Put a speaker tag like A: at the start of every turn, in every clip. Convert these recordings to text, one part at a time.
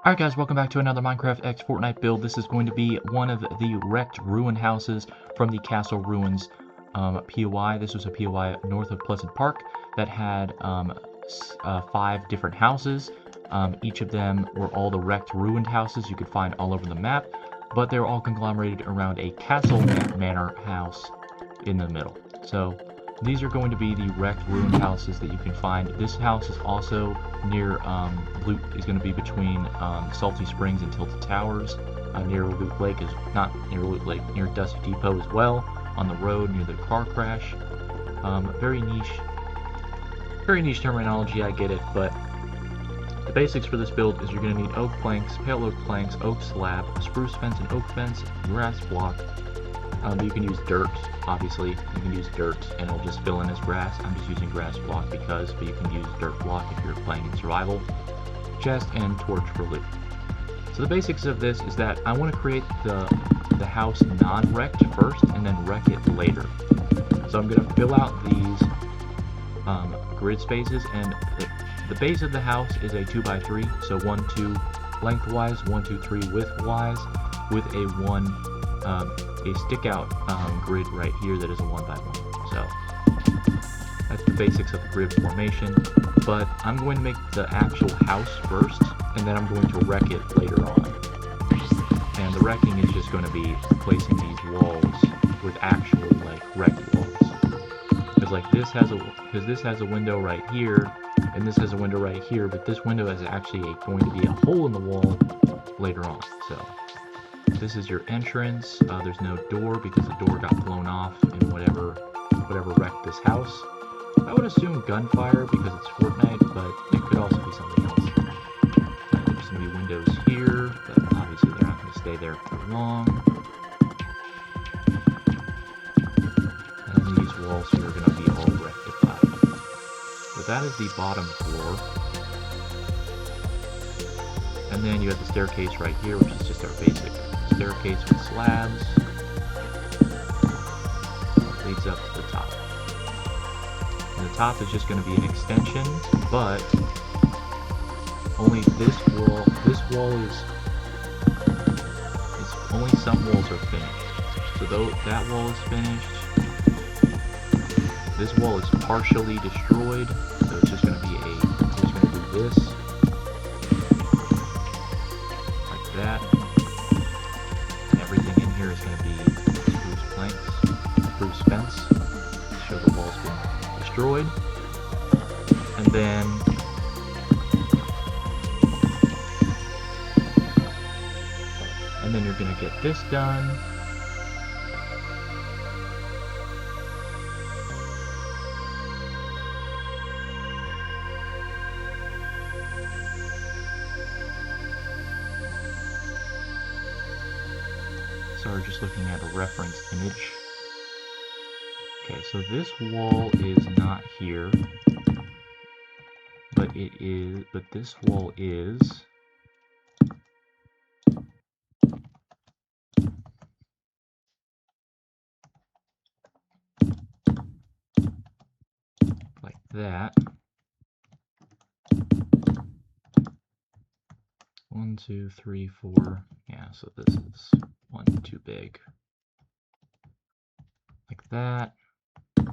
A: Alright guys, welcome back to another Minecraft X Fortnite build. This is going to be one of the wrecked ruined houses from the Castle Ruins POI. This was a POI north of Pleasant Park that had 5 different houses. Each of them were all the wrecked ruined houses you could find all over the map, but they're all conglomerated around a castle manor house in the middle. So these are going to be the wrecked ruined houses that you can find. This house is also near is going to be between Salty Springs and Tilted Towers. Near Loot Lake is not near Loot Lake, near Dusty Depot as well. On the road near the car crash. Very niche terminology. I get it, but the basics for this build is you're going to need oak planks, pale oak planks, oak slab, spruce fence and oak fence, grass block. You can use dirt, obviously. You can use dirt and it'll just fill in as grass. I'm just using grass block but you can use dirt block if you're playing in survival. Chest and torch for loot. So the basics of this is that I want to create the house non-wrecked first and then wreck it later. So I'm going to fill out these grid spaces, and the base of the house is a 2x3, so 1, 2 lengthwise, 1, 2, 3 widthwise, with a stick out grid right here that is a 1x1. So that's the basics of the grid formation, but I'm going to make the actual house first, and then I'm going to wreck it later on. And the wrecking is just going to be placing these walls with actual wrecked walls. Because this has a window right here, and this has a window right here, but this window is actually going to be a hole in the wall later on. So this is your entrance. There's no door because the door got blown off in whatever wrecked this house. I would assume gunfire because it's Fortnite, but it could also be something else. There's going to be windows here, but obviously they're not going to stay there for long. And these walls here are going to be all rectified. So that is the bottom floor. And then you have the staircase right here, which is just our basic staircase with slabs. Leads up to the top. And the top is just going to be an extension, but only this wall is only some walls are finished. So though that wall is finished, this wall is partially destroyed, so it's just going to be this like that. And everything in here is going to be spruce planks, spruce fence to show the wall's been destroyed. And then you're going to get this done. Sorry, just looking at a reference image. Okay, so this wall is not here, but this wall is. Like that. 1, 2, 3, 4. Yeah, so this is 1 too big. Like that. Go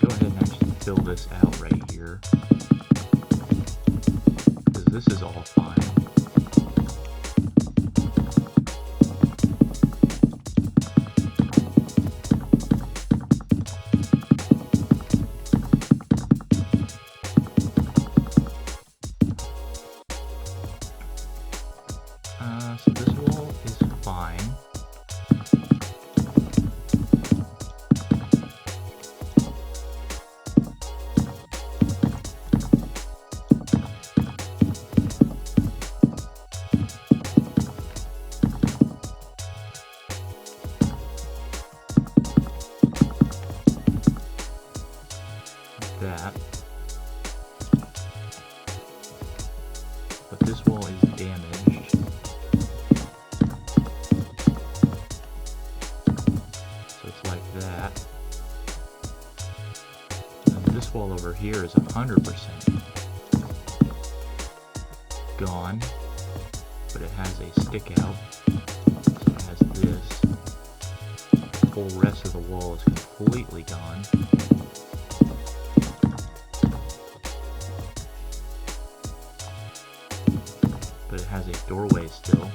A: ahead and actually fill this out right here, because this is all fine. So this wall is fine. That. But this wall is damaged. So it's like that. And this wall over here is 100%. gone, but it has a stick out. So it has this. The whole rest of the wall is completely gone. But it has a doorway still.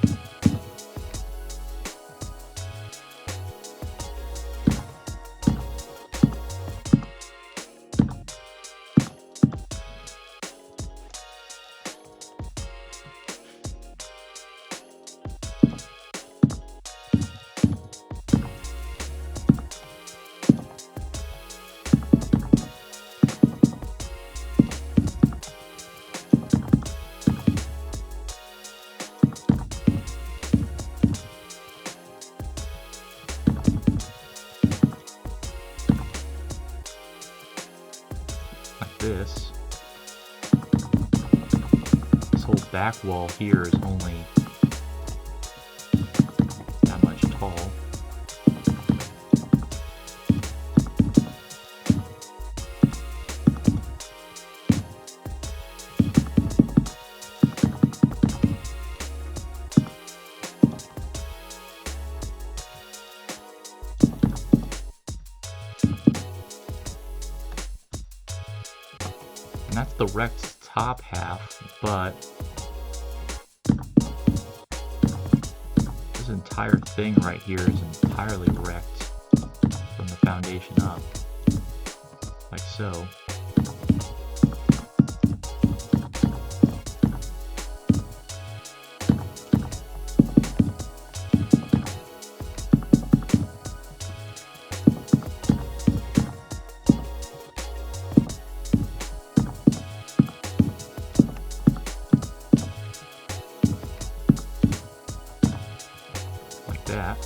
A: This whole back wall here is only that much tall. And that's the wrecked top half, but this entire thing right here is entirely wrecked from the foundation up, like so. That.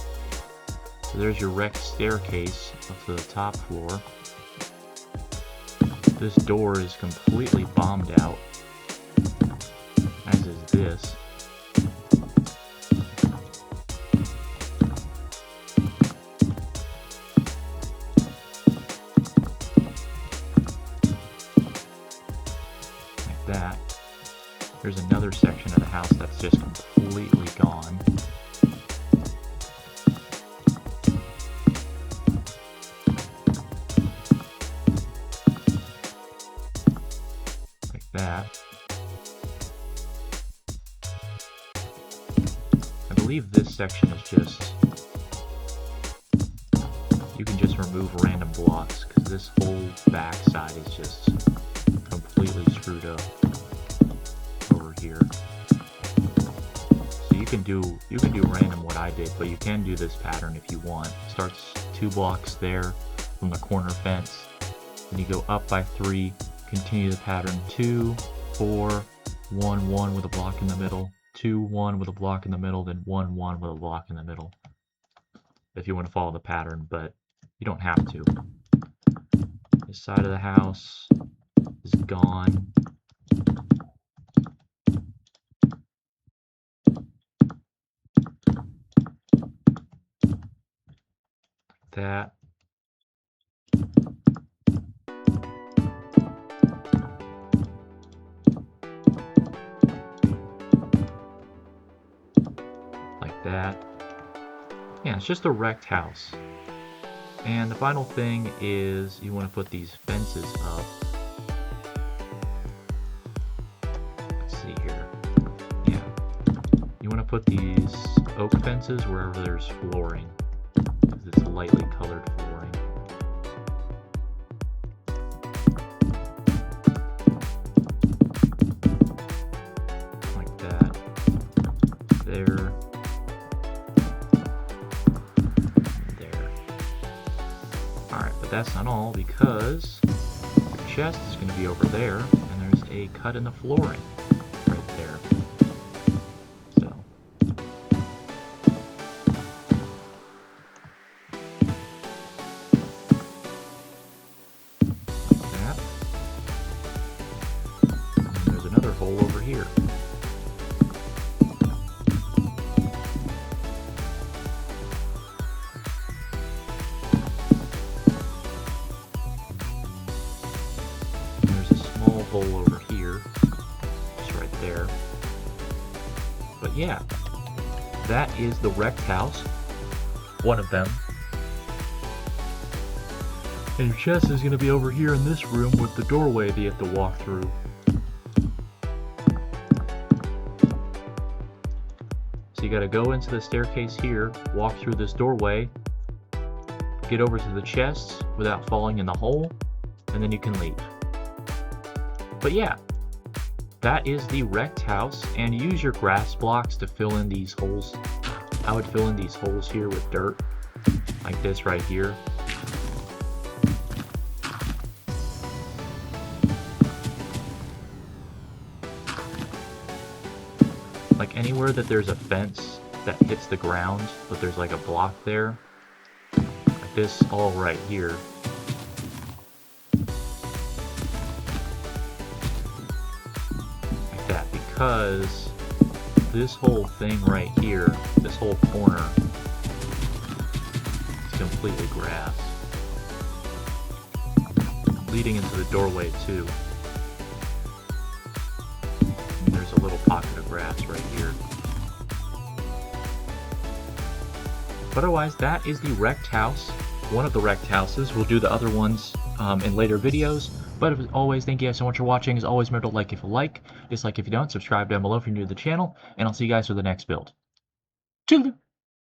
A: So there's your wrecked staircase up to the top floor. This door is completely bombed out, as is this. Like that. There's another section of the house that's just completely gone. That. I believe this section is just, you can just remove random blocks because this whole back side is just completely screwed up over here. So you can do random what I did, but you can do this pattern if you want. It starts 2 blocks there from the corner fence, and you go up by 3. Continue the pattern 2, 4, 1, 1 with a block in the middle, 2, 1 with a block in the middle, then 1, 1 with a block in the middle. If you want to follow the pattern, but you don't have to. This side of the house is gone. Like that. That. Yeah, it's just a wrecked house. And the final thing is you want to put these fences up. Let's see here. Yeah. You want to put these oak fences wherever there's flooring, because it's lightly colored flooring. Like that. There. But that's not all, because your chest is going to be over there, and there's a cut in the flooring right there. So, like that. And there's another hole over here. Hole over here, just right there. But yeah, that is the wrecked house. One of them. And your chest is going to be over here in this room with the doorway that you have to walk through. So you got to go into the staircase here, walk through this doorway, get over to the chests without falling in the hole, and then you can leave. But yeah, that is the wrecked house, and use your grass blocks to fill in these holes. I would fill in these holes here with dirt, like this right here. Like anywhere that there's a fence that hits the ground, but there's like a block there, like this all right here. Like that, because this whole thing right here, this whole corner, is completely grass. Leading into the doorway too. And there's a little pocket of grass right here. But otherwise, that is the wrecked house. One of the wrecked houses. We'll do the other ones in later videos. But as always, thank you guys so much for watching. As always, remember to like if you like, dislike if you don't, subscribe down below if you're new to the channel, and I'll see you guys for the next build. Toodaloo!